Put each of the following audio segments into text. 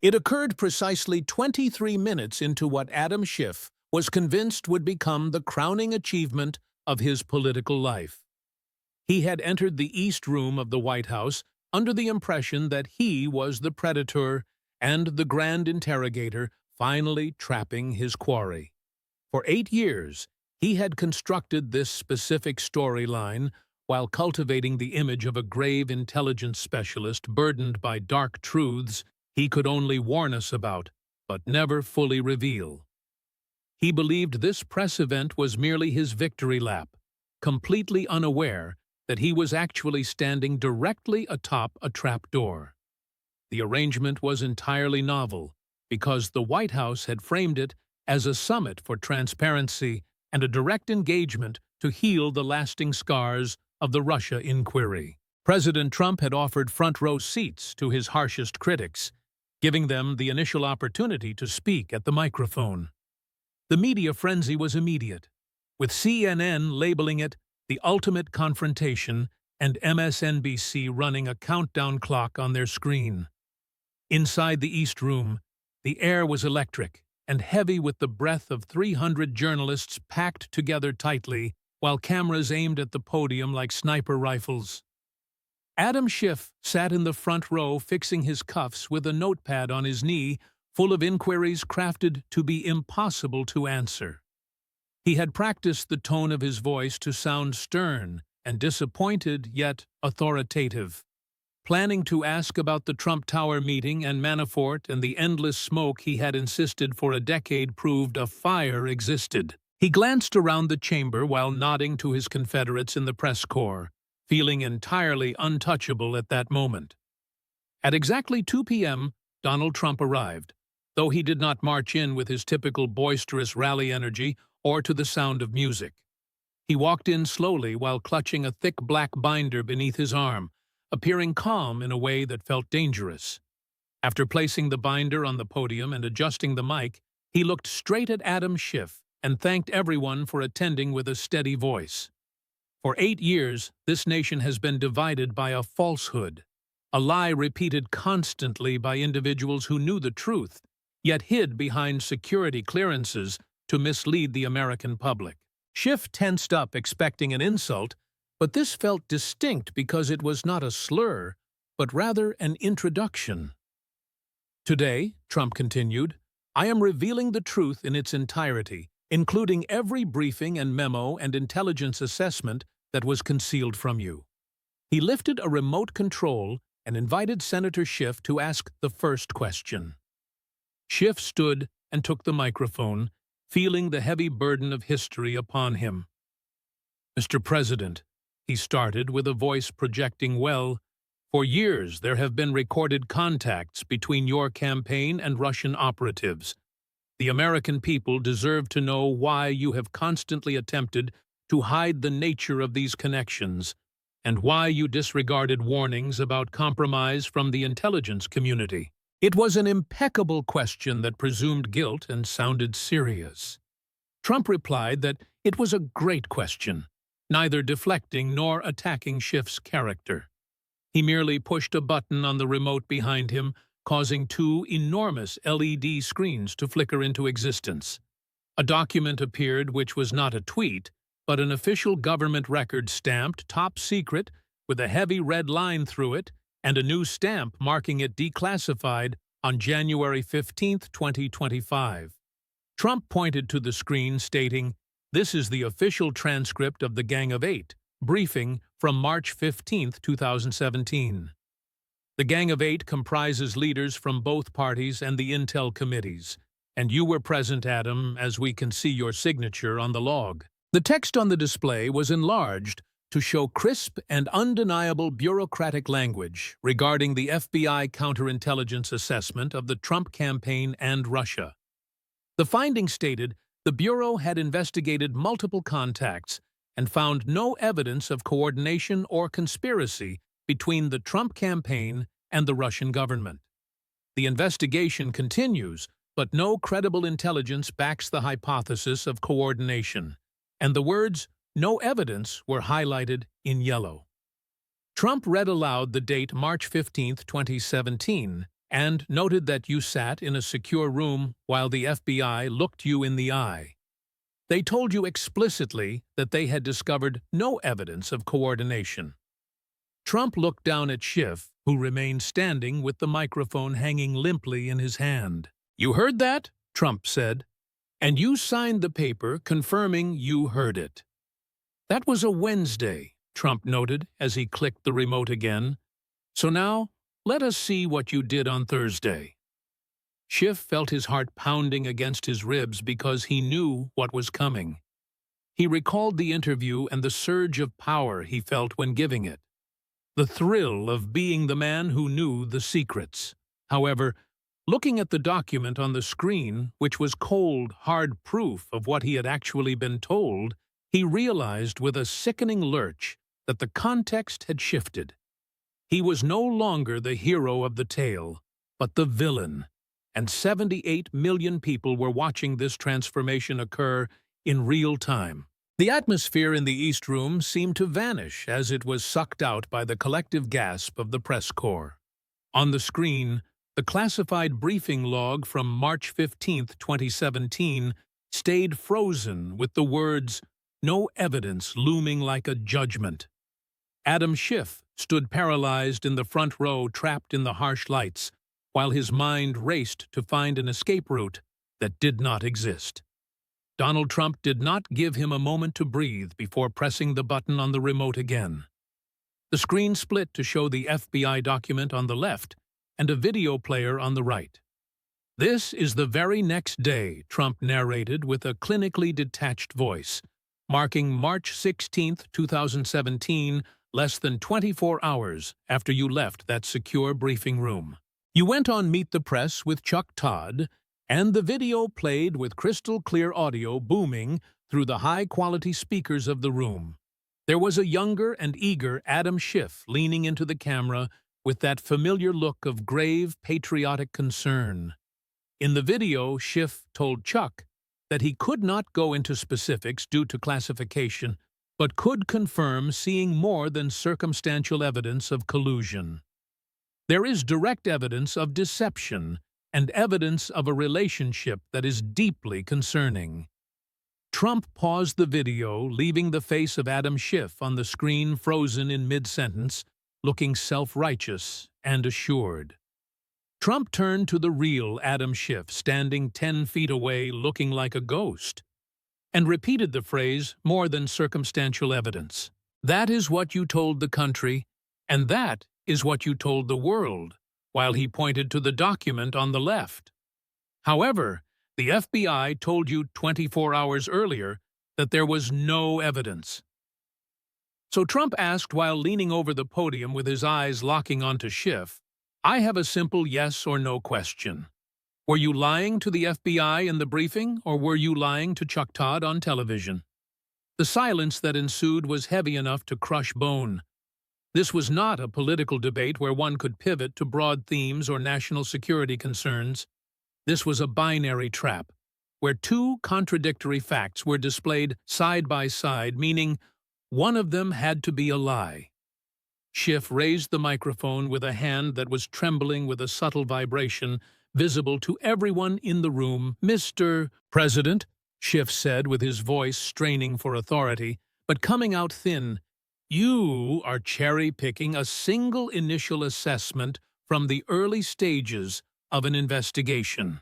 It occurred precisely 23 minutes into what Adam Schiff was convinced would become the crowning achievement of his political life. He had entered the East Room of the White House under the impression that he was the predator and the grand interrogator finally trapping his quarry. For 8 years, he had constructed this specific storyline while cultivating the image of a grave intelligence specialist burdened by dark truths he could only warn us about, but never fully reveal. He believed this press event was merely his victory lap, completely unaware that he was actually standing directly atop a trapdoor. The arrangement was entirely novel, because the White House had framed it as a summit for transparency and a direct engagement to heal the lasting scars of the Russia inquiry. President Trump had offered front-row seats to his harshest critics, giving them the initial opportunity to speak at the microphone. The media frenzy was immediate, with CNN labeling it the ultimate confrontation and MSNBC running a countdown clock on their screen. Inside the East Room, the air was electric and heavy with the breath of 300 journalists packed together tightly, while cameras aimed at the podium like sniper rifles. Adam Schiff sat in the front row fixing his cuffs with a notepad on his knee full of inquiries crafted to be impossible to answer. He had practiced the tone of his voice to sound stern and disappointed yet authoritative, planning to ask about the Trump Tower meeting and Manafort and the endless smoke he had insisted for a decade proved a fire existed. He glanced around the chamber while nodding to his confederates in the press corps, feeling entirely untouchable at that moment. At exactly 2 p.m., Donald Trump arrived, though he did not march in with his typical boisterous rally energy or to the sound of music. He walked in slowly while clutching a thick black binder beneath his arm, appearing calm in a way that felt dangerous. After placing the binder on the podium and adjusting the mic, he looked straight at Adam Schiff and thanked everyone for attending with a steady voice. For 8 years, this nation has been divided by a falsehood, a lie repeated constantly by individuals who knew the truth, yet hid behind security clearances to mislead the American public. Schiff tensed up, expecting an insult, but this felt distinct because it was not a slur, but rather an introduction. Today, Trump continued, I am revealing the truth in its entirety, including every briefing and memo and intelligence assessment that was concealed from you. He lifted a remote control and invited Senator Schiff to ask the first question. Schiff stood and took the microphone, feeling the heavy burden of history upon him. Mr. President, he started with a voice projecting well, for years there have been recorded contacts between your campaign and Russian operatives. The American people deserve to know why you have constantly attempted to hide the nature of these connections, and why you disregarded warnings about compromise from the intelligence community. It was an impeccable question that presumed guilt and sounded serious. Trump replied that it was a great question, neither deflecting nor attacking Schiff's character. He merely pushed a button on the remote behind him, causing 2 enormous LED screens to flicker into existence. A document appeared which was not a tweet, but an official government record stamped top secret with a heavy red line through it and a new stamp marking it declassified on January 15, 2025. Trump pointed to the screen stating, "This is the official transcript of the Gang of Eight, briefing from March 15, 2017. The Gang of Eight comprises leaders from both parties and the intel committees, and you were present, Adam, as we can see your signature on the log." The text on the display was enlarged to show crisp and undeniable bureaucratic language regarding the FBI counterintelligence assessment of the Trump campaign and Russia. The findings stated the Bureau had investigated multiple contacts and found no evidence of coordination or conspiracy between the Trump campaign and the Russian government. The investigation continues, but no credible intelligence backs the hypothesis of coordination, and the words "no evidence" were highlighted in yellow. Trump read aloud the date March 15, 2017, and noted that you sat in a secure room while the FBI looked you in the eye. They told you explicitly that they had discovered no evidence of coordination. Trump looked down at Schiff, who remained standing with the microphone hanging limply in his hand. "You heard that?" Trump said. "And you signed the paper confirming you heard it." "That was a Wednesday," Trump noted as he clicked the remote again. "So now, let us see what you did on Thursday." Schiff felt his heart pounding against his ribs because he knew what was coming. He recalled the interview and the surge of power he felt when giving it. The thrill of being the man who knew the secrets. However, looking at the document on the screen, which was cold, hard proof of what he had actually been told, he realized with a sickening lurch that the context had shifted. He was no longer the hero of the tale, but the villain, and 78 million people were watching this transformation occur in real time. The atmosphere in the East Room seemed to vanish as it was sucked out by the collective gasp of the press corps. On the screen, the classified briefing log from March 15, 2017, stayed frozen with the words, "No evidence," looming like a judgment. Adam Schiff stood paralyzed in the front row, trapped in the harsh lights, while his mind raced to find an escape route that did not exist. Donald Trump did not give him a moment to breathe before pressing the button on the remote again. The screen split to show the FBI document on the left and a video player on the right. "This is the very next day," Trump narrated with a clinically detached voice, marking March 16, 2017, less than 24 hours after you left that secure briefing room. You went on Meet the Press with Chuck Todd, and the video played with crystal-clear audio booming through the high-quality speakers of the room. There was a younger and eager Adam Schiff leaning into the camera with that familiar look of grave, patriotic concern. In the video, Schiff told Chuck that he could not go into specifics due to classification, but could confirm seeing more than circumstantial evidence of collusion. "There is direct evidence of deception and evidence of a relationship that is deeply concerning." Trump paused the video, leaving the face of Adam Schiff on the screen frozen in mid-sentence, looking self-righteous and assured. Trump turned to the real Adam Schiff, standing 10 feet away, looking like a ghost, and repeated the phrase, "more than circumstantial evidence." "That is what you told the country, and that is what you told the world," while he pointed to the document on the left. "However, the FBI told you 24 hours earlier that there was no evidence." So Trump asked while leaning over the podium with his eyes locking onto Schiff, "I have a simple yes or no question. Were you lying to the FBI in the briefing, or were you lying to Chuck Todd on television?" The silence that ensued was heavy enough to crush bone. This was not a political debate where one could pivot to broad themes or national security concerns. This was a binary trap, where two contradictory facts were displayed side by side, meaning one of them had to be a lie. Schiff raised the microphone with a hand that was trembling with a subtle vibration, visible to everyone in the room. "Mr. President," Schiff said with his voice straining for authority, but coming out thin, "you are cherry-picking a single initial assessment from the early stages of an investigation.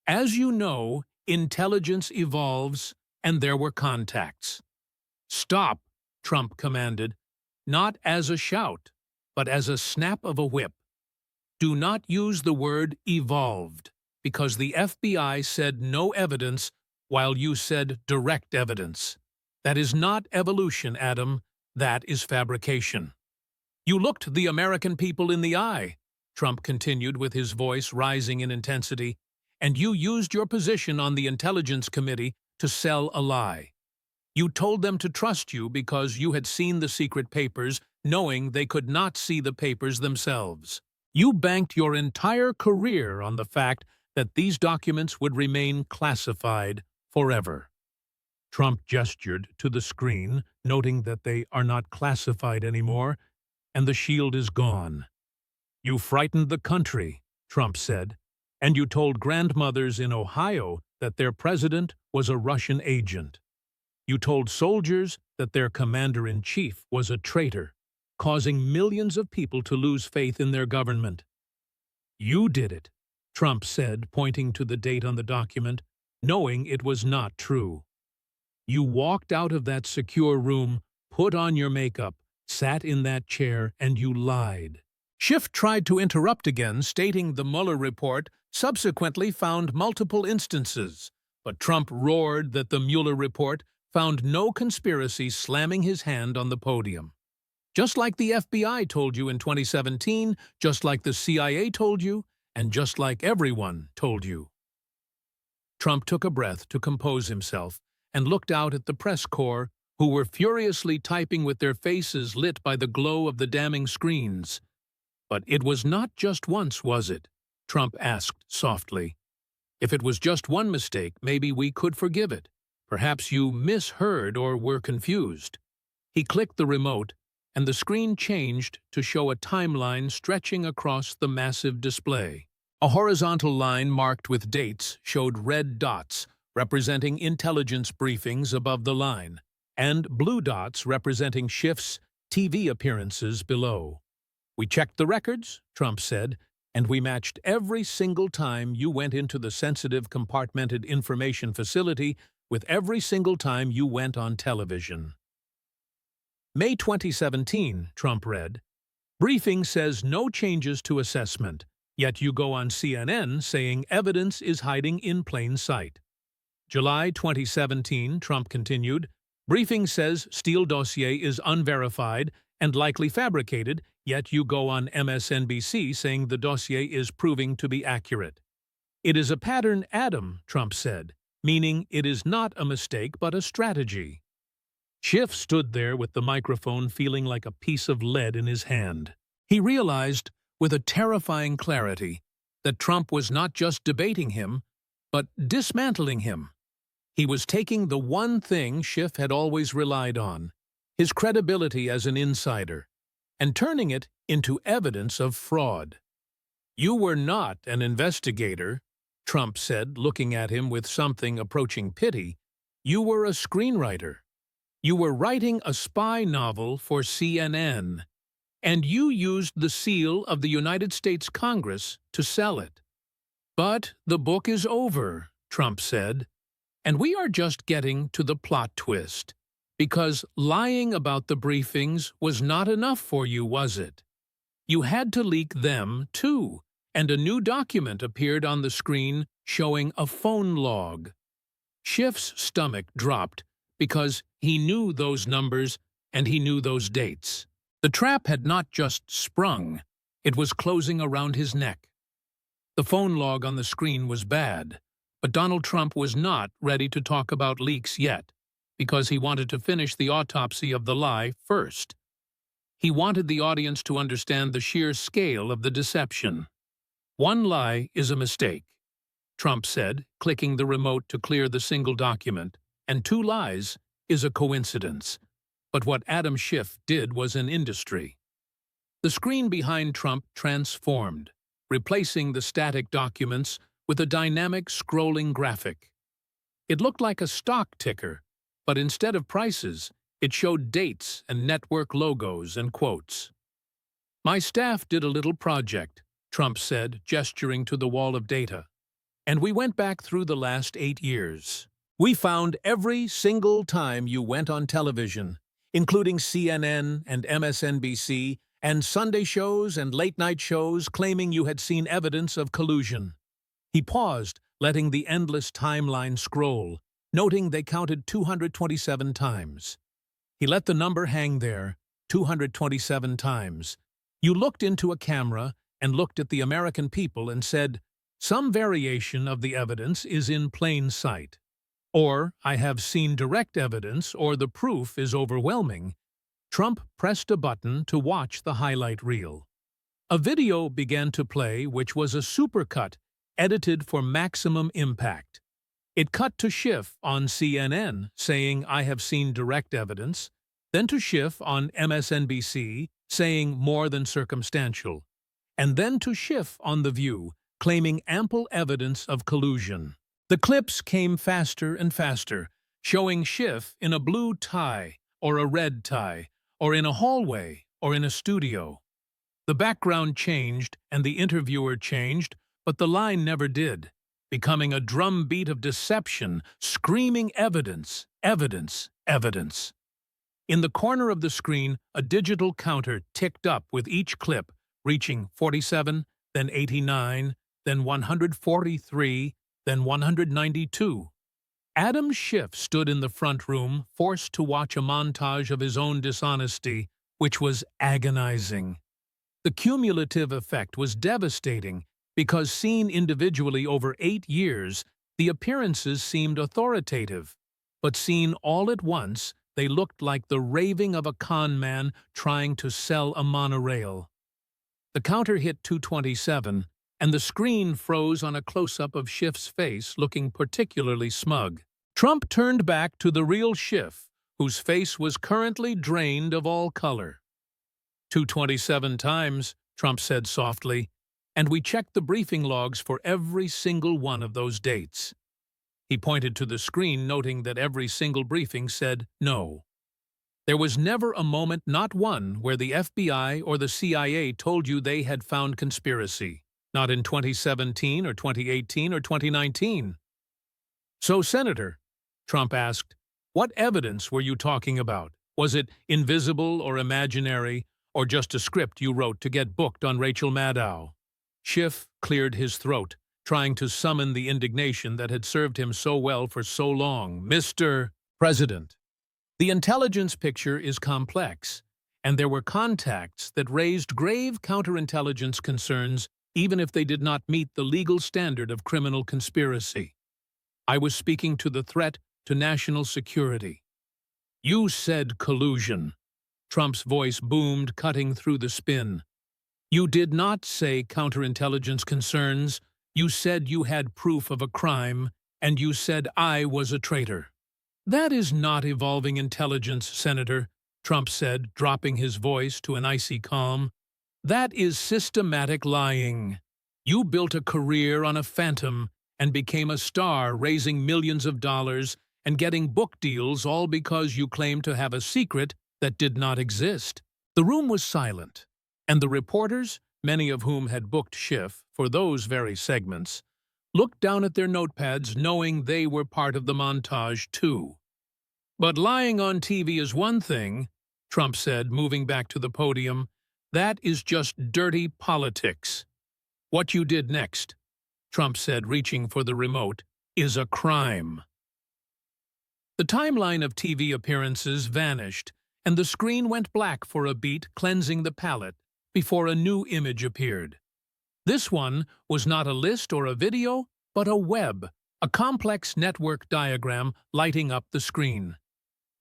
As you know, intelligence evolves, and there were contacts." "Stop," Trump commanded, not as a shout, but as a snap of a whip. "Do not use the word evolved, because the FBI said no evidence while you said direct evidence. That is not evolution, Adam. That is fabrication." "You looked the American people in the eye," Trump continued with his voice rising in intensity, "and you used your position on the Intelligence Committee to sell a lie. You told them to trust you because you had seen the secret papers, knowing they could not see the papers themselves. You banked your entire career on the fact that these documents would remain classified forever." Trump gestured to the screen, noting that they are not classified anymore, and the shield is gone. You frightened the country, Trump said, and you told grandmothers in Ohio that their president was a Russian agent. You told soldiers that their commander-in-chief was a traitor, causing millions of people to lose faith in their government. You did it, Trump said, pointing to the date on the document, knowing it was not true. You walked out of that secure room, put on your makeup, sat in that chair, and you lied. Schiff tried to interrupt again, stating the Mueller report subsequently found multiple instances, but Trump roared that the Mueller report found no conspiracy, slamming his hand on the podium. Just like the FBI told you in 2017, just like the CIA told you, and just like everyone told you. Trump took a breath to compose himself and looked out at the press corps, who were furiously typing with their faces lit by the glow of the damning screens. But it was not just once, was it? Trump asked softly. If it was just one mistake, maybe we could forgive it. Perhaps you misheard or were confused. He clicked the remote, and the screen changed to show a timeline stretching across the massive display. A horizontal line marked with dates showed red dots representing intelligence briefings above the line, and blue dots representing Schiff's TV appearances below. We checked the records, Trump said, and we matched every single time you went into the sensitive compartmented information facility with every single time you went on television. May 2017, Trump read, Briefing says no changes to assessment, yet you go on CNN saying evidence is hiding in plain sight. July 2017, Trump continued, Briefing says Steele dossier is unverified and likely fabricated, yet you go on MSNBC saying the dossier is proving to be accurate. It is a pattern, Adam, Trump said, meaning it is not a mistake but a strategy. Schiff stood there with the microphone feeling like a piece of lead in his hand. He realized, with a terrifying clarity, that Trump was not just debating him, but dismantling him. He was taking the one thing Schiff had always relied on, his credibility as an insider, and turning it into evidence of fraud. You were not an investigator, Trump said, looking at him with something approaching pity. You were a screenwriter. You were writing a spy novel for CNN, and you used the seal of the United States Congress to sell it. But the book is over, Trump said, and we are just getting to the plot twist, because lying about the briefings was not enough for you, was it? You had to leak them, too, and a new document appeared on the screen showing a phone log. Schiff's stomach dropped because he knew those numbers and he knew those dates. The trap had not just sprung, it was closing around his neck. The phone log on the screen was bad, but Donald Trump was not ready to talk about leaks yet, because he wanted to finish the autopsy of the lie first. He wanted the audience to understand the sheer scale of the deception. One lie is a mistake, Trump said, clicking the remote to clear the single document, and two lies is a coincidence. But what Adam Schiff did was an industry. The screen behind Trump transformed, replacing the static documents with a dynamic scrolling graphic. It looked like a stock ticker, but instead of prices, it showed dates and network logos and quotes. My staff did a little project, Trump said, gesturing to the wall of data, and we went back through the last 8 years. We found every single time you went on television, including CNN and MSNBC, and Sunday shows and late-night shows claiming you had seen evidence of collusion. He paused, letting the endless timeline scroll, noting they counted 227 times. He let the number hang there, 227 times. You looked into a camera and looked at the American people and said, some variation of the evidence is in plain sight. Or, I have seen direct evidence, or the proof is overwhelming. Trump pressed a button to watch the highlight reel. A video began to play which was a supercut, edited for maximum impact. It cut to Schiff on CNN saying, I have seen direct evidence, then to Schiff on MSNBC saying more than circumstantial, and then to Schiff on The View, claiming ample evidence of collusion. The clips came faster and faster, showing Schiff in a blue tie or a red tie, or in a hallway or in a studio. The background changed and the interviewer changed, but the line never did, becoming a drumbeat of deception, screaming evidence, evidence, evidence. In the corner of the screen, a digital counter ticked up with each clip, reaching 47, then 89, then 143, then 192. Adam Schiff stood in the front room, forced to watch a montage of his own dishonesty, which was agonizing. The cumulative effect was devastating because, seen individually over 8 years, the appearances seemed authoritative, but seen all at once, they looked like the raving of a con man trying to sell a monorail. The counter hit 227, and the screen froze on a close-up of Schiff's face, looking particularly smug. Trump turned back to the real Schiff, whose face was currently drained of all color. 227 times, Trump said softly, and we checked the briefing logs for every single one of those dates. He pointed to the screen, noting that every single briefing said no. There was never a moment, not one, where the FBI or the CIA told you they had found conspiracy. Not in 2017 or 2018 or 2019. So, Senator, Trump asked, what evidence were you talking about? Was it invisible or imaginary, or just a script you wrote to get booked on Rachel Maddow? Schiff cleared his throat, trying to summon the indignation that had served him so well for so long. Mr. President, the intelligence picture is complex, and there were contacts that raised grave counterintelligence concerns even if they did not meet the legal standard of criminal conspiracy. I was speaking to the threat to national security. You said collusion. Trump's voice boomed, cutting through the spin. You did not say counterintelligence concerns. You said you had proof of a crime, and you said I was a traitor. That is not evolving intelligence, Senator, Trump said, dropping his voice to an icy calm. That is systematic lying. You built a career on a phantom and became a star, raising millions of dollars and getting book deals, all because you claimed to have a secret that did not exist. The room was silent, and the reporters, many of whom had booked Schiff for those very segments, looked down at their notepads knowing they were part of the montage too. But lying on TV is one thing, Trump said, moving back to the podium. That is just dirty politics. What you did next, Trump said, reaching for the remote, is a crime. The timeline of TV appearances vanished, and the screen went black for a beat, cleansing the palette, before a new image appeared. This one was not a list or a video, but a web, a complex network diagram lighting up the screen.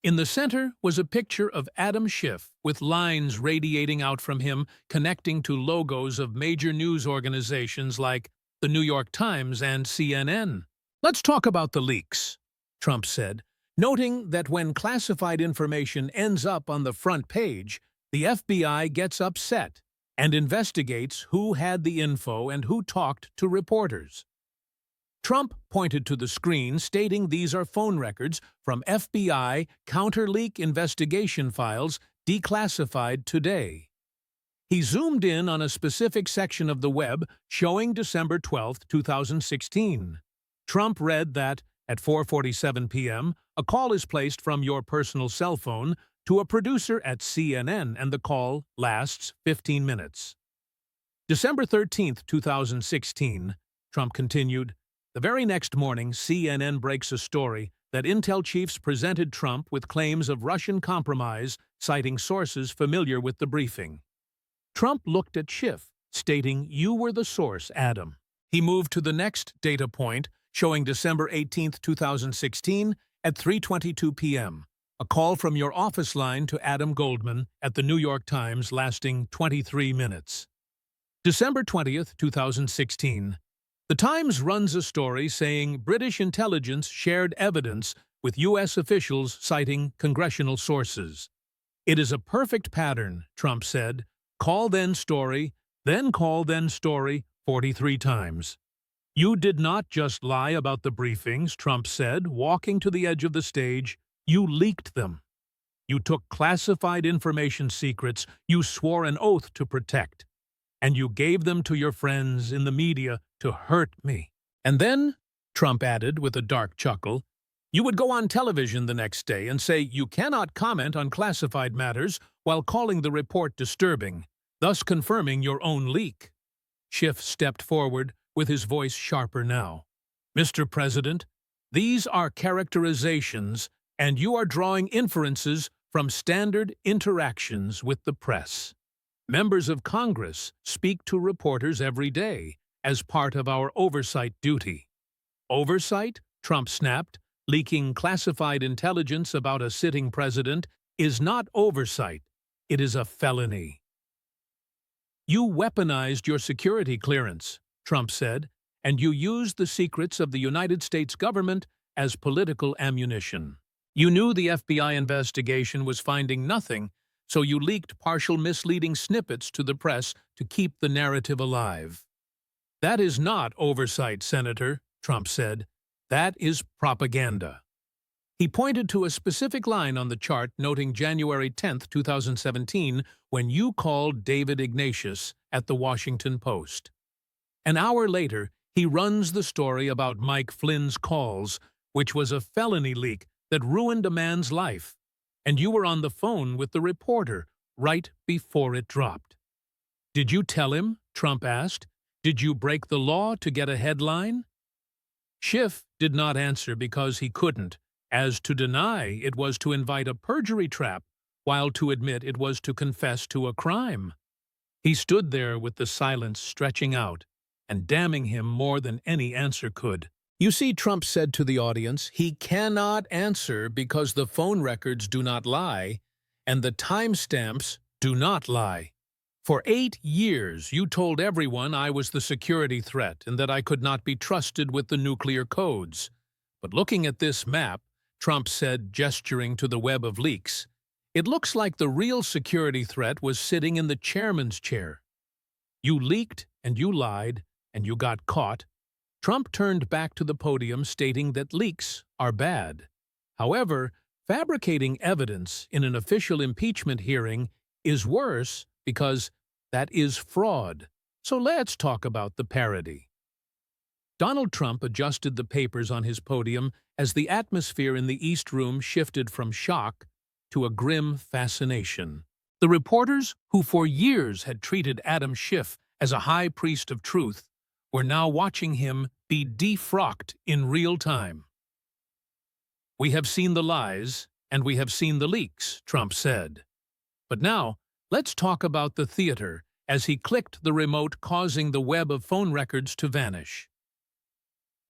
In the center was a picture of Adam Schiff, with lines radiating out from him, connecting to logos of major news organizations like the New York Times and CNN. Let's talk about the leaks, Trump said, noting that when classified information ends up on the front page, the FBI gets upset and investigates who had the info and who talked to reporters. Trump pointed to the screen, stating these are phone records from FBI counter-leak investigation files declassified today. He zoomed in on a specific section of the web showing December 12, 2016. Trump read that, at 4:47 p.m., a call is placed from your personal cell phone to a producer at CNN, and the call lasts 15 minutes. December 13, 2016, Trump continued, the very next morning, CNN breaks a story that intel chiefs presented Trump with claims of Russian compromise, citing sources familiar with the briefing. Trump looked at Schiff, stating, you were the source, Adam. He moved to the next data point, showing December 18, 2016, at 3:22 p.m., a call from your office line to Adam Goldman at the New York Times lasting 23 minutes. December 20, 2016. The Times runs a story saying British intelligence shared evidence with U.S. officials citing congressional sources. It is a perfect pattern, Trump said. Call then story, Then call, then story 43 times. You did not just lie about the briefings, Trump said, walking to the edge of the stage. You leaked them. You took classified information secrets you swore an oath to protect, and you gave them to your friends in the media to hurt me. And then, Trump added with a dark chuckle, you would go on television the next day and say you cannot comment on classified matters while calling the report disturbing, thus confirming your own leak. Schiff stepped forward, with his voice sharper now. Mr. President, these are characterizations, and you are drawing inferences from standard interactions with the press. Members of Congress speak to reporters every day as part of our oversight duty. Oversight? Trump snapped. Leaking classified intelligence about a sitting president is not oversight. It is a felony. You weaponized your security clearance, Trump said, and you used the secrets of the United States government as political ammunition. You knew the FBI investigation was finding nothing, so you leaked partial misleading snippets to the press to keep the narrative alive. That is not oversight, Senator, Trump said. That is propaganda. He pointed to a specific line on the chart noting January 10, 2017, when you called David Ignatius at the Washington Post. An hour later, he runs the story about Mike Flynn's calls, which was a felony leak that ruined a man's life, and you were on the phone with the reporter right before it dropped. Did you tell him? Trump asked. Did you break the law to get a headline? Schiff did not answer because he couldn't, as to deny it was to invite a perjury trap, while to admit it was to confess to a crime. He stood there with the silence stretching out and damning him more than any answer could. You see, Trump said to the audience, he cannot answer because the phone records do not lie and the timestamps do not lie. For 8 years, you told everyone I was the security threat and that I could not be trusted with the nuclear codes. But looking at this map, Trump said, gesturing to the web of leaks, it looks like the real security threat was sitting in the chairman's chair. You leaked and you lied and you got caught. Trump turned back to the podium stating that leaks are bad. However, fabricating evidence in an official impeachment hearing is worse because that is fraud. So let's talk about the parody. Donald Trump adjusted the papers on his podium as the atmosphere in the East Room shifted from shock to a grim fascination. The reporters, who for years had treated Adam Schiff as a high priest of truth, were now watching him be defrocked in real time. We have seen the lies, and we have seen the leaks, Trump said. But now, let's talk about the theater as he clicked the remote, causing the web of phone records to vanish.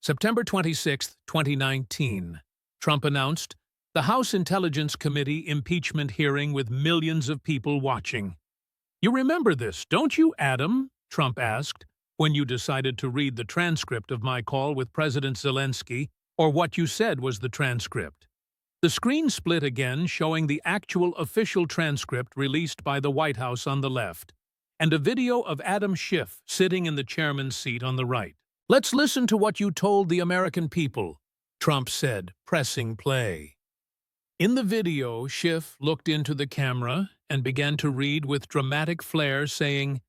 September 26, 2019, Trump announced the House Intelligence Committee impeachment hearing with millions of people watching. You remember this, don't you, Adam? Trump asked, when you decided to read the transcript of my call with President Zelensky, or what you said was the transcript. The screen split again, showing the actual official transcript released by the White House on the left, and a video of Adam Schiff sitting in the chairman's seat on the right. Let's listen to what you told the American people, Trump said, pressing play. In the video, Schiff looked into the camera and began to read with dramatic flair, saying,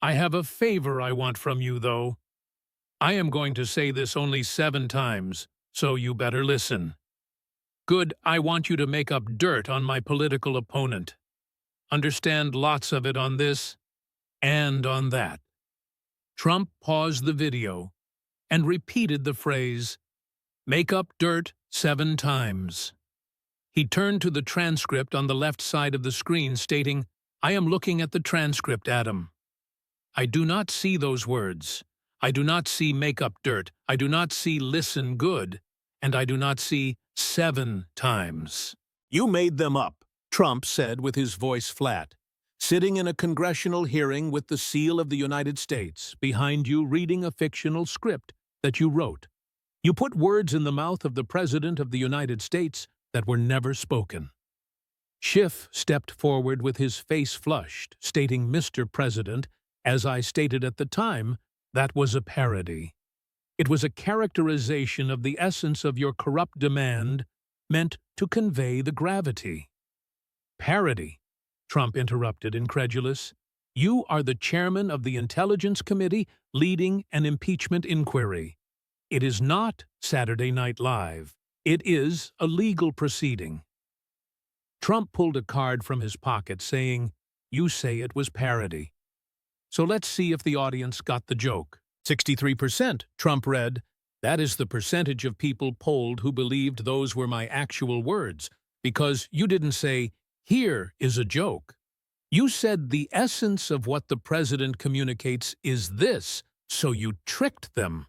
I have a favor I want from you, though. I am going to say this only 7 times, so you better listen. Good, I want you to make up dirt on my political opponent. Understand lots of it on this and on that. Trump paused the video and repeated the phrase, make up dirt 7 times. He turned to the transcript on the left side of the screen, stating, I am looking at the transcript, Adam. I do not see those words. I do not see make up dirt. I do not see listen good. And I do not see 7 times. You made them up, Trump said with his voice flat, sitting in a congressional hearing with the seal of the United States behind you reading a fictional script that you wrote. You put words in the mouth of the President of the United States that were never spoken. Schiff stepped forward with his face flushed, stating, Mr. President, As I stated at the time, that was a parody. It was a characterization of the essence of your corrupt demand meant to convey the gravity. Parody, Trump interrupted, incredulous. You are the chairman of the Intelligence Committee leading an impeachment inquiry. It is not Saturday Night Live. It is a legal proceeding. Trump pulled a card from his pocket saying, "You say it was parody. So let's see if the audience got the joke." 63%, Trump read. That is the percentage of people polled who believed those were my actual words, because you didn't say, "Here is a joke." You said the essence of what the president communicates is this, so you tricked them.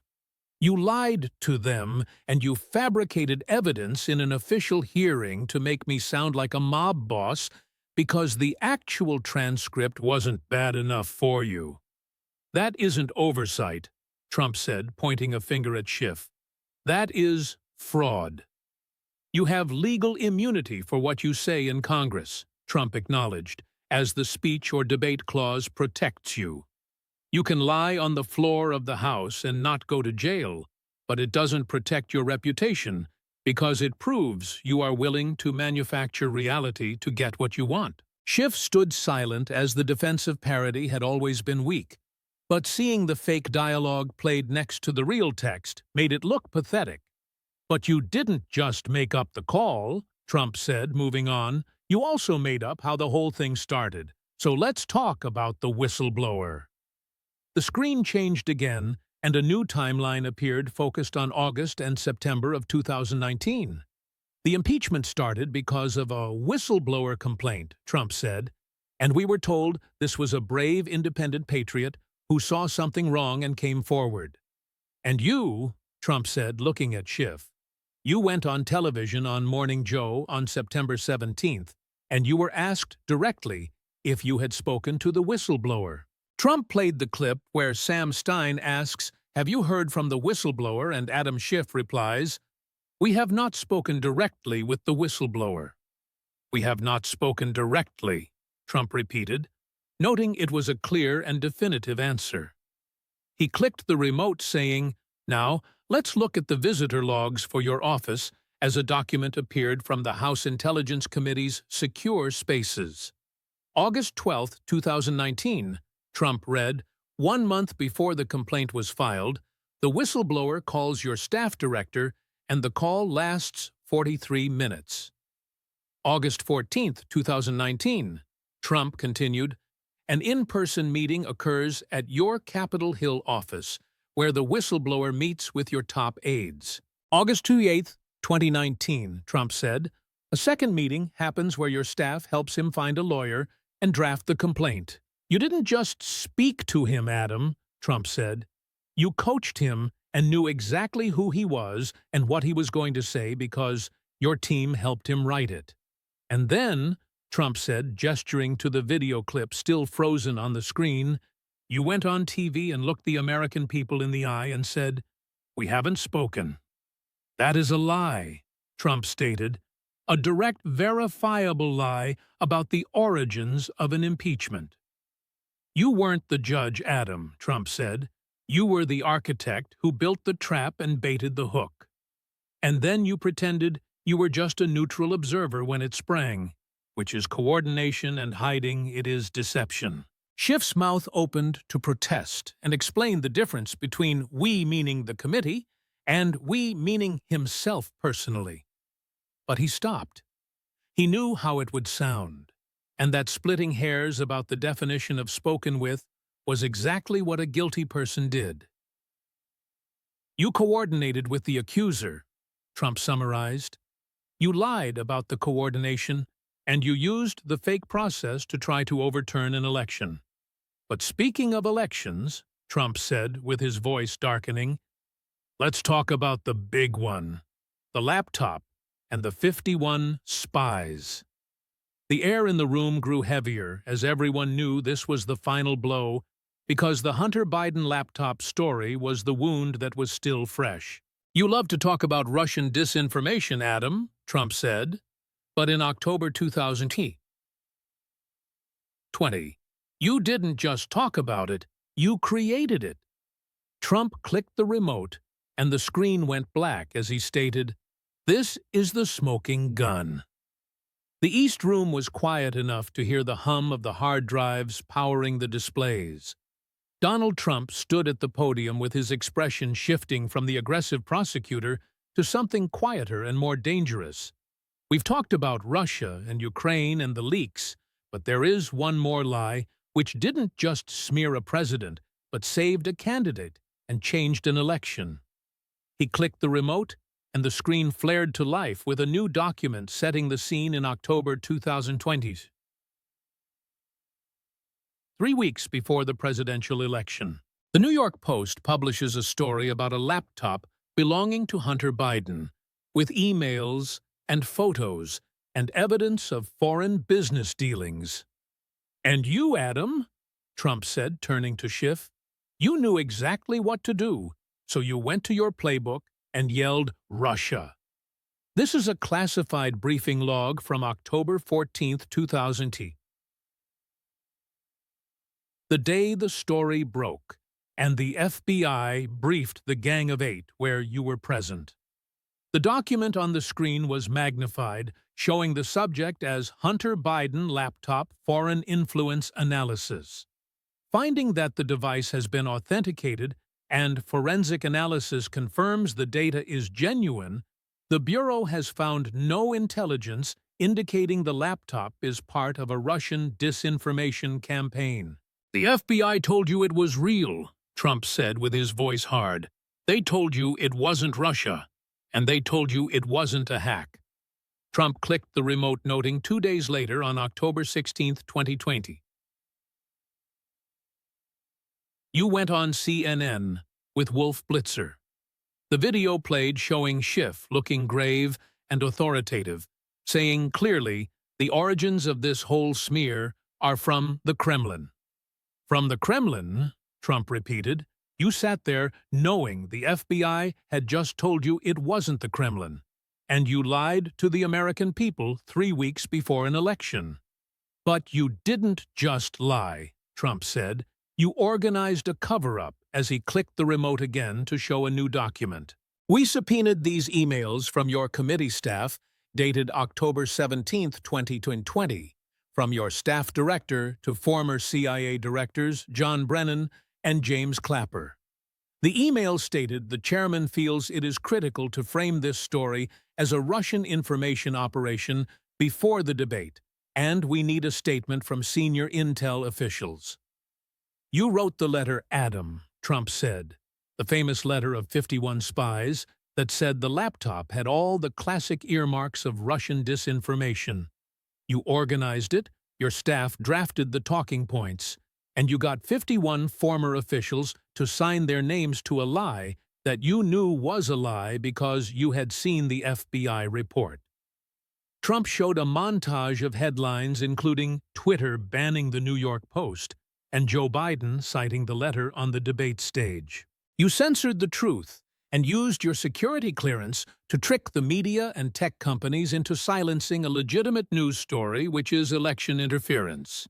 You lied to them, and you fabricated evidence in an official hearing to make me sound like a mob boss because the actual transcript wasn't bad enough for you. That isn't oversight, Trump said, pointing a finger at Schiff. That is fraud. You have legal immunity for what you say in Congress, Trump acknowledged, as the speech or debate clause protects you. You can lie on the floor of the House and not go to jail, but it doesn't protect your reputation because it proves you are willing to manufacture reality to get what you want. Schiff stood silent as the defensive parody had always been weak, but seeing the fake dialogue played next to the real text made it look pathetic. But you didn't just make up the call, Trump said, moving on. You also made up how the whole thing started. So let's talk about the whistleblower. The screen changed again, and a new timeline appeared focused on August and September of 2019. The impeachment started because of a whistleblower complaint, Trump said, and we were told this was a brave independent patriot who saw something wrong and came forward. And you, Trump said, looking at Schiff, you went on television on Morning Joe on September 17th, and you were asked directly if you had spoken to the whistleblower. Trump played the clip where Sam Stein asks, "Have you heard from the whistleblower?" and Adam Schiff replies, "We have not spoken directly with the whistleblower." "We have not spoken directly," Trump repeated, noting it was a clear and definitive answer. He clicked the remote saying, "Now, let's look at the visitor logs for your office," as a document appeared from the House Intelligence Committee's secure spaces. August 12, 2019, Trump read, 1 month before the complaint was filed, the whistleblower calls your staff director, and the call lasts 43 minutes. August 14, 2019, Trump continued, an in-person meeting occurs at your Capitol Hill office, where the whistleblower meets with your top aides. August 28, 2019, Trump said, a second meeting happens where your staff helps him find a lawyer and draft the complaint. You didn't just speak to him, Adam, Trump said. You coached him and knew exactly who he was and what he was going to say because your team helped him write it. And then, Trump said, gesturing to the video clip still frozen on the screen, you went on TV and looked the American people in the eye and said, "We haven't spoken." That is a lie, Trump stated, a direct, verifiable lie about the origins of an impeachment. You weren't the judge, Adam, Trump said. You were the architect who built the trap and baited the hook. And then you pretended you were just a neutral observer when it sprang, which is coordination, and hiding it is deception. Schiff's mouth opened to protest and explain the difference between we meaning the committee and we meaning himself personally. But he stopped. He knew how it would sound, and that splitting hairs about the definition of spoken with was exactly what a guilty person did. You coordinated with the accuser, Trump summarized. You lied about the coordination, and you used the fake process to try to overturn an election. But speaking of elections, Trump said with his voice darkening, let's talk about the big one, the laptop and the 51 spies. The air in the room grew heavier as everyone knew this was the final blow because the Hunter Biden laptop story was the wound that was still fresh. You love to talk about Russian disinformation, Adam, Trump said, but in October 2020, You didn't just talk about it, you created it. Trump clicked the remote, and the screen went black as he stated, "This is the smoking gun." The East Room was quiet enough to hear the hum of the hard drives powering the displays. Donald Trump stood at the podium with his expression shifting from the aggressive prosecutor to something quieter and more dangerous. We've talked about Russia and Ukraine and the leaks, but there is one more lie which didn't just smear a president, but saved a candidate and changed an election. He clicked the remote, and the screen flared to life with a new document setting the scene in October 2020. 3 weeks before the presidential election. The New York Post publishes a story about a laptop belonging to Hunter Biden, with emails and photos and evidence of foreign business dealings. "And you, Adam," Trump said, turning to Schiff, "you knew exactly what to do, so you went to your playbook and yelled, 'Russia.'" This is a classified briefing log from October 14, 2000. The day the story broke, and the FBI briefed the Gang of Eight where you were present. The document on the screen was magnified, showing the subject as Hunter Biden Laptop Foreign Influence Analysis. Finding that the device has been authenticated and forensic analysis confirms the data is genuine, the Bureau has found no intelligence indicating the laptop is part of a Russian disinformation campaign. "The FBI told you it was real," Trump said with his voice hard. "They told you it wasn't Russia, and they told you it wasn't a hack." Trump clicked the remote, noting 2 days later on October 16, 2020. You went on CNN with Wolf Blitzer. The video played showing Schiff looking grave and authoritative, saying clearly, "The origins of this whole smear are from the Kremlin." "From the Kremlin," Trump repeated. "You sat there knowing the FBI had just told you it wasn't the Kremlin, and you lied to the American people 3 weeks before an election." "But you didn't just lie," Trump said. "You organized a cover-up," as he clicked the remote again to show a new document. "We subpoenaed these emails from your committee staff, dated October 17, 2020. From your staff director to former CIA directors John Brennan and James Clapper." The email stated the chairman feels it is critical to frame this story as a Russian information operation before the debate, and we need a statement from senior intel officials. "You wrote the letter, Adam," Trump said, the famous letter of 51 spies that said the laptop had all the classic earmarks of Russian disinformation. You organized it, your staff drafted the talking points, and you got 51 former officials to sign their names to a lie that you knew was a lie because you had seen the FBI report. Trump showed a montage of headlines including Twitter banning the New York Post and Joe Biden citing the letter on the debate stage. You censored the truth and used your security clearance to trick the media and tech companies into silencing a legitimate news story, which is election interference.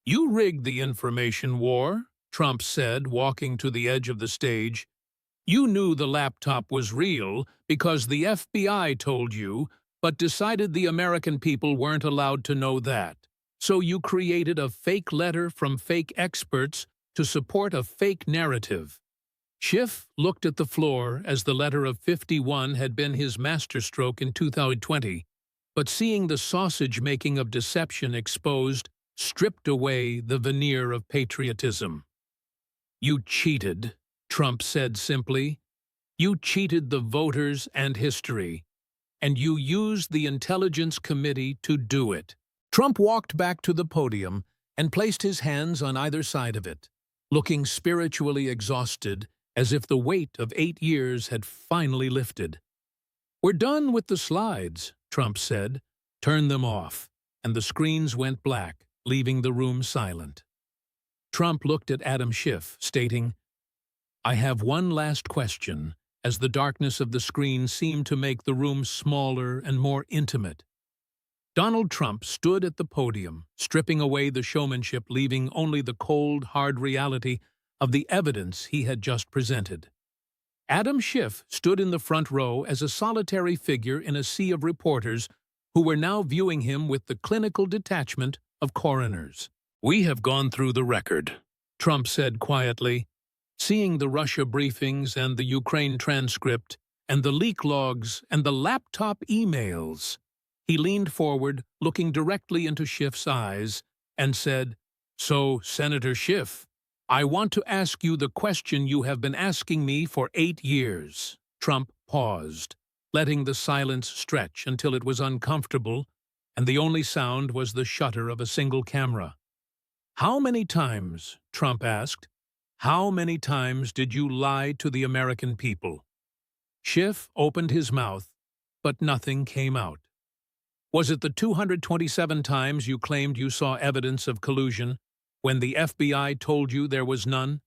"You rigged the information war," Trump said, walking to the edge of the stage. "You knew the laptop was real because the FBI told you, but decided the American people weren't allowed to know that. So you created a fake letter from fake experts to support a fake narrative." Schiff looked at the floor as the letter of 51 had been his masterstroke in 2020, but seeing the sausage-making of deception exposed, stripped away the veneer of patriotism. "You cheated," Trump said simply. "You cheated the voters and history, and you used the Intelligence Committee to do it." Trump walked back to the podium and placed his hands on either side of it, looking spiritually exhausted, as if the weight of 8 years had finally lifted. "We're done with the slides," Trump said. "Turn them off," and the screens went black, leaving the room silent. Trump looked at Adam Schiff, stating, "I have one last question," as the darkness of the screen seemed to make the room smaller and more intimate. Donald Trump stood at the podium, stripping away the showmanship, leaving only the cold, hard reality of the evidence he had just presented. Adam Schiff stood in the front row as a solitary figure in a sea of reporters who were now viewing him with the clinical detachment of coroners. "We have gone through the record," Trump said quietly. Seeing the Russia briefings and the Ukraine transcript and the leak logs and the laptop emails, he leaned forward, looking directly into Schiff's eyes, and said, "So, Senator Schiff, I want to ask you the question you have been asking me for 8 years." Trump paused, letting the silence stretch until it was uncomfortable, and the only sound was the shutter of a single camera. "How many times," Trump asked, "how many times did you lie to the American people?" Schiff opened his mouth, but nothing came out. "Was it the 227 times you claimed you saw evidence of collusion when the FBI told you there was none?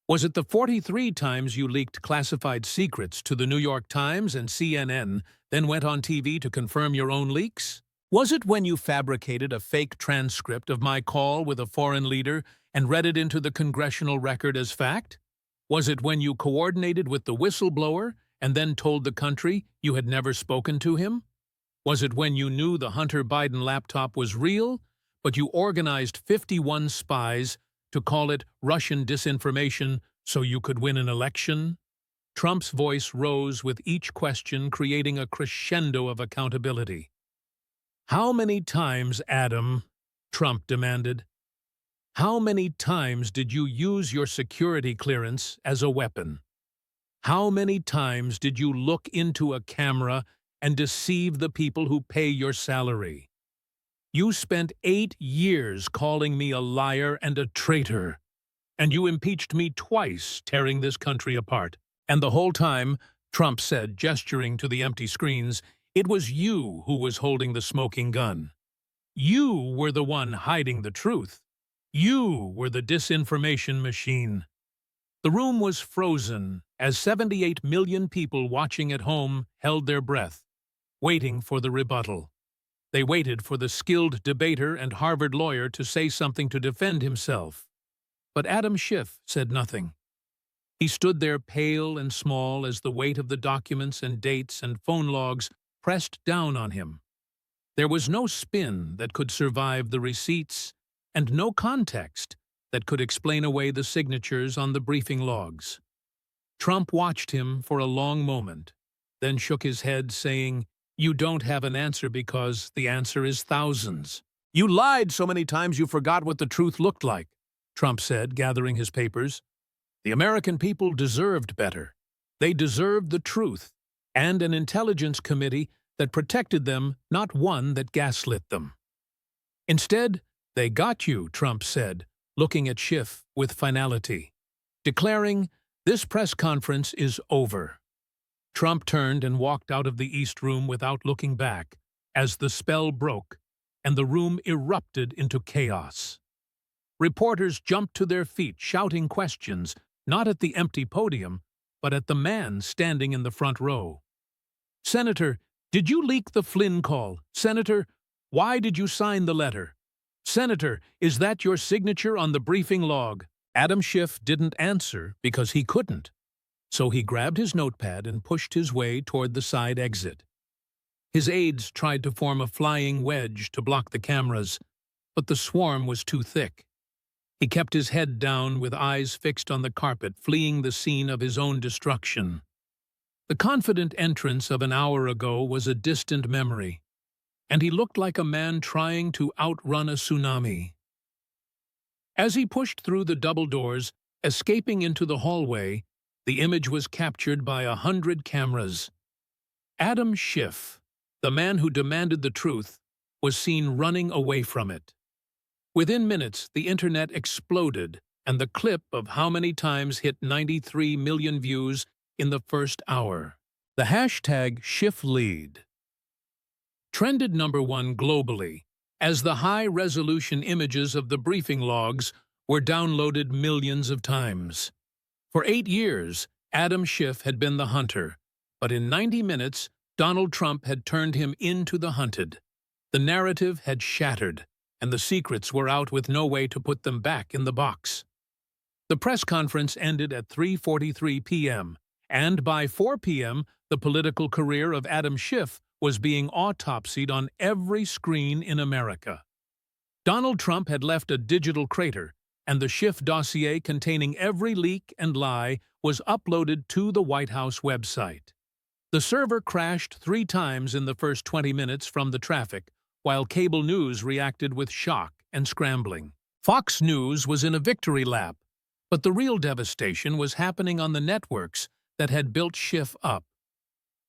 Was it the 43 times you leaked classified secrets to the New York Times and CNN, then went on TV to confirm your own leaks? Was it when you fabricated a fake transcript of my call with a foreign leader and read it into the congressional record as fact? Was it when you coordinated with the whistleblower and then told the country you had never spoken to him? Was it when you knew the Hunter Biden laptop was real, but you organized 51 spies to call it Russian disinformation so you could win an election?" Trump's voice rose with each question, creating a crescendo of accountability. "How many times, Adam," Trump demanded, "how many times did you use your security clearance as a weapon? How many times did you look into a camera and deceive the people who pay your salary? You spent 8 years calling me a liar and a traitor, and you impeached me twice, tearing this country apart. And the whole time," Trump said, gesturing to the empty screens, "it was you who was holding the smoking gun. You were the one hiding the truth. You were the disinformation machine." The room was frozen as 78 million people watching at home held their breath, waiting for the rebuttal. They waited for the skilled debater and Harvard lawyer to say something to defend himself. But Adam Schiff said nothing. He stood there pale and small as the weight of the documents and dates and phone logs pressed down on him. There was no spin that could survive the receipts, and no context that could explain away the signatures on the briefing logs. Trump watched him for a long moment, then shook his head, saying, "You don't have an answer because the answer is thousands." "You lied so many times you forgot what the truth looked like," Trump said, gathering his papers. "The American people deserved better. They deserved the truth, and an intelligence committee that protected them, not one that gaslit them. Instead, they got you," Trump said, looking at Schiff with finality, declaring, "This press conference is over." Trump turned and walked out of the East Room without looking back, as the spell broke and the room erupted into chaos. Reporters jumped to their feet, shouting questions, not at the empty podium, but at the man standing in the front row. "Senator, did you leak the Flynn call? Senator, why did you sign the letter? Senator, is that your signature on the briefing log?" Adam Schiff didn't answer because he couldn't. So he grabbed his notepad and pushed his way toward the side exit. His aides tried to form a flying wedge to block the cameras, but the swarm was too thick. He kept his head down with eyes fixed on the carpet, fleeing the scene of his own destruction. The confident entrance of an hour ago was a distant memory, and he looked like a man trying to outrun a tsunami. As he pushed through the double doors, escaping into the hallway, the image was captured by 100 cameras. Adam Schiff, the man who demanded the truth, was seen running away from it. Within minutes, the internet exploded, and the clip of how many times hit 93 million views in the first hour. The hashtag #SchiffLead trended #1 globally, as the high-resolution images of the briefing logs were downloaded millions of times. For 8 years, Adam Schiff had been the hunter, but in 90 minutes, Donald Trump had turned him into the hunted. The narrative had shattered, and the secrets were out with no way to put them back in the box. The press conference ended at 3:43 p.m., and by 4 p.m., the political career of Adam Schiff was being autopsied on every screen in America. Donald Trump had left a digital crater, and the Schiff dossier containing every leak and lie was uploaded to the White House website. The server crashed 3 times in the first 20 minutes from the traffic, while cable news reacted with shock and scrambling. Fox News was in a victory lap, but the real devastation was happening on the networks that had built Schiff up.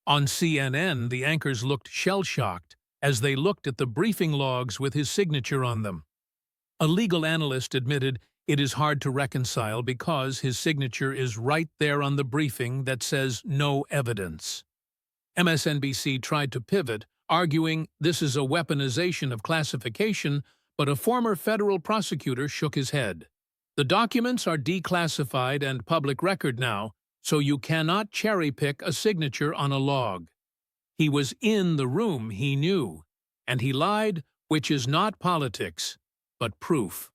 On CNN, the anchors looked shell-shocked as they looked at the briefing logs with his signature on them. A legal analyst admitted it is hard to reconcile because his signature is right there on the briefing that says no evidence. MSNBC tried to pivot, arguing this is a weaponization of classification, but a former federal prosecutor shook his head. The documents are declassified and public record now, so you cannot cherry-pick a signature on a log. He was in the room, he knew, and he lied, which is not politics, but proof.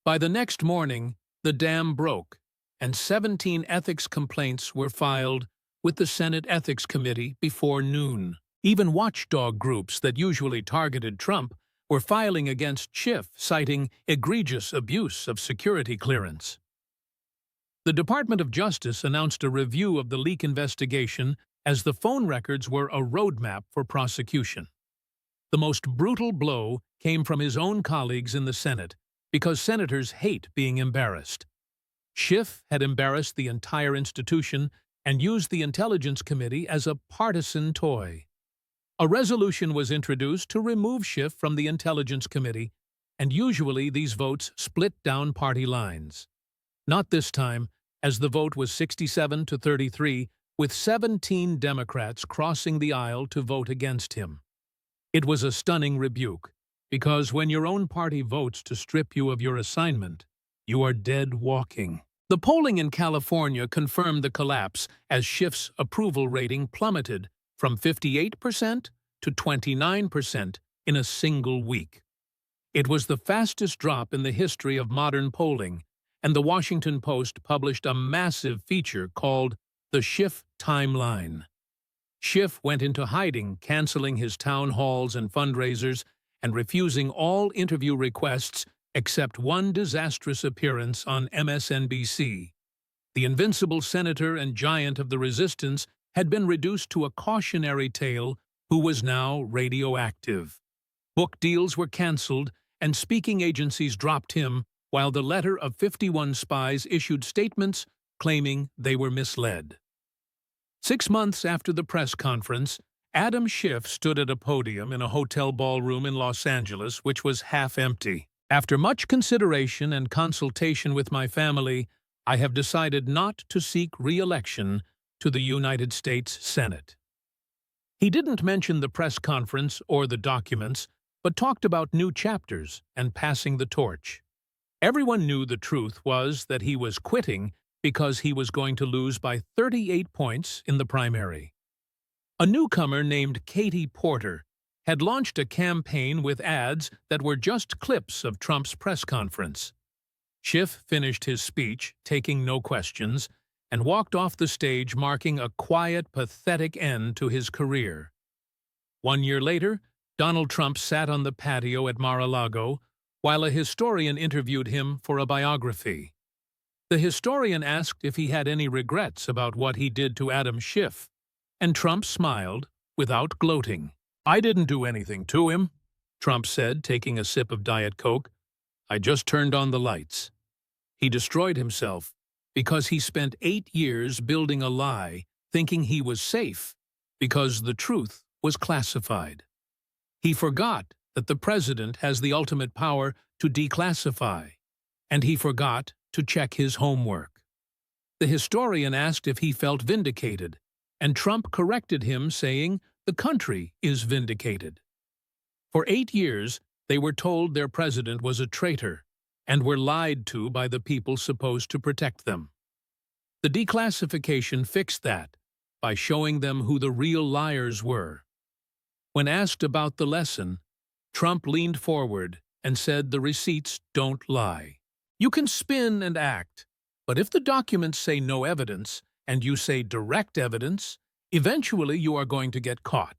By the next morning, the dam broke, and 17 ethics complaints were filed with the Senate Ethics Committee before noon. Even watchdog groups that usually targeted Trump were filing against Schiff, citing egregious abuse of security clearance. The Department of Justice announced a review of the leak investigation as the phone records were a roadmap for prosecution. The most brutal blow came from his own colleagues in the Senate, because senators hate being embarrassed. Schiff had embarrassed the entire institution and used the Intelligence Committee as a partisan toy. A resolution was introduced to remove Schiff from the Intelligence Committee, and usually these votes split down party lines. Not this time, as the vote was 67 to 33, with 17 Democrats crossing the aisle to vote against him. It was a stunning rebuke, because when your own party votes to strip you of your assignment, you are dead walking. The polling in California confirmed the collapse as Schiff's approval rating plummeted from 58% to 29% in a single week. It was the fastest drop in the history of modern polling, and the Washington Post published a massive feature called The Schiff Timeline. Schiff went into hiding, canceling his town halls and fundraisers and refusing all interview requests except one disastrous appearance on MSNBC. The invincible senator and giant of the resistance had been reduced to a cautionary tale who was now radioactive. Book deals were canceled, and speaking agencies dropped him, while the letter of 51 spies issued statements claiming they were misled. 6 months after the press conference, Adam Schiff stood at a podium in a hotel ballroom in Los Angeles which was half empty. After much consideration and consultation with my family, I have decided not to seek re-election to the United States Senate. He didn't mention the press conference or the documents, but talked about new chapters and passing the torch. Everyone knew the truth was that he was quitting because he was going to lose by 38 points in the primary. A newcomer named Katie Porter had launched a campaign with ads that were just clips of Trump's press conference. Schiff finished his speech, taking no questions, and walked off the stage, marking a quiet, pathetic end to his career. 1 year later, Donald Trump sat on the patio at Mar-a-Lago while a historian interviewed him for a biography. The historian asked if he had any regrets about what he did to Adam Schiff, and Trump smiled without gloating. "I didn't do anything to him," Trump said, taking a sip of Diet Coke. "I just turned on the lights." He destroyed himself because he spent 8 years building a lie, thinking he was safe, because the truth was classified. He forgot that the president has the ultimate power to declassify, and he forgot to check his homework. The historian asked if he felt vindicated, and Trump corrected him, saying, "The country is vindicated." For 8 years, they were told their president was a traitor, and were lied to by the people supposed to protect them. The declassification fixed that by showing them who the real liars were. When asked about the lesson, Trump leaned forward and said the receipts don't lie. You can spin and act, but if the documents say no evidence and you say direct evidence, eventually you are going to get caught.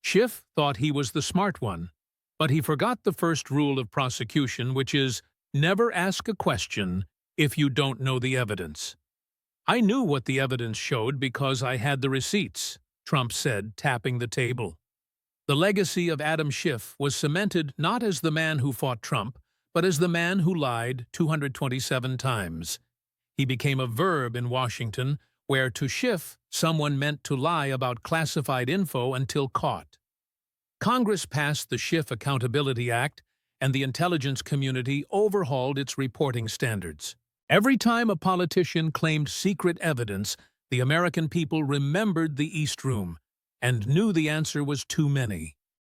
Schiff thought he was the smart one, but he forgot the first rule of prosecution, which is never ask a question if you don't know the evidence. I knew what the evidence showed because I had the receipts, Trump said, tapping the table. The legacy of Adam Schiff was cemented not as the man who fought Trump, but as the man who lied 227 times. He became a verb in Washington, where to Schiff, someone meant to lie about classified info until caught. Congress passed the Schiff Accountability Act, and the intelligence community overhauled its reporting standards. Every time a politician claimed secret evidence, the American people remembered the East Room and knew the answer was too many.